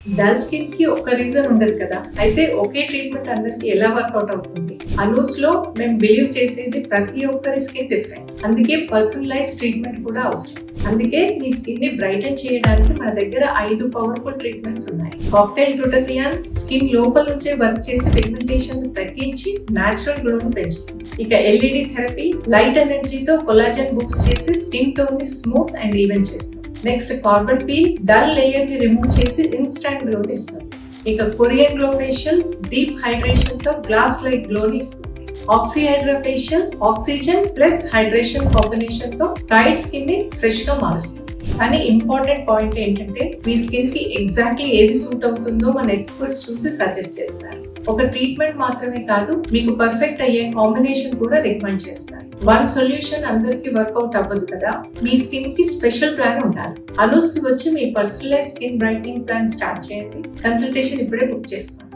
Dull skin కి ఒక reason ఉండదు కదా, అయితే ఒకే ట్రీట్మెంట్ అందరికి ఎలా వర్కౌట్ అవుతుంది? అనూస్ లో మేము బిలీవ్ చేసేది ప్రతి ఒక్కరి స్కిన్ డిఫరెంట్, అందుకే పర్సనలైజ్ ట్రీట్మెంట్ కూడా అవసరం. అందుకే మీ స్కిన్ ని బ్రైటన్ చేయడానికి మన దగ్గర 5 పవర్ఫుల్ ట్రీట్మెంట్స్ ఉన్నాయి. కాక్టైల్ గ్లూటాథియాన్ స్కిన్ లోపల నుంచే వర్క్ చేసి పిగ్మెంటేషన్ తగ్గించి నేచురల్ గ్లోని పెంచుతుంది. ఇక ఎల్ఈడి థెరపీ లైట్ ఎనర్జీతో కొలాజన్ బూస్ట్ చేసి స్కిన్ టోన్ ని స్మూత్ అండ్ ఈవెన్ చేస్తుంది. Next carbon peel dull layer ని రిమూవ్ చేసి ఇన్స్టాంట్ గ్లోని ఇస్తుంది. ఇక Korean glow facial deep hydration తో గ్లాస్ లైక్ గ్లోని ఇస్తుంది. Oxyhydra facial oxygen plus hydration combination తో టైట్ స్కిన్ ని ఫ్రెష్ గా మారుస్తుంది. కానీ ఇంపార్టెంట్ పాయింట్ ఏంటంటే మీ స్కిన్ కి ఎగ్జాక్ట్లీ ఏది సూట్ అవుతుందో మన ఎక్స్పర్ట్స్ చూసి సజెస్ట్ చేస్తారు. ఒక ట్రీట్మెంట్ మాత్రమే కాదు, మీకు పర్ఫెక్ట్ అయ్యే కాంబినేషన్ కూడా రికమెండ్ చేస్తారు. వన్ సొల్యూషన్ అందరికి వర్కౌట్ అవ్వదు కదా, మీ స్కిన్ కి స్పెషల్ ప్లాన్ ఉండాలి. అనూస్ కి వచ్చి మీ personalize skin brightening plan start చేయండి. కన్సల్టేషన్ ఇప్పుడే బుక్ చేసుకోండి.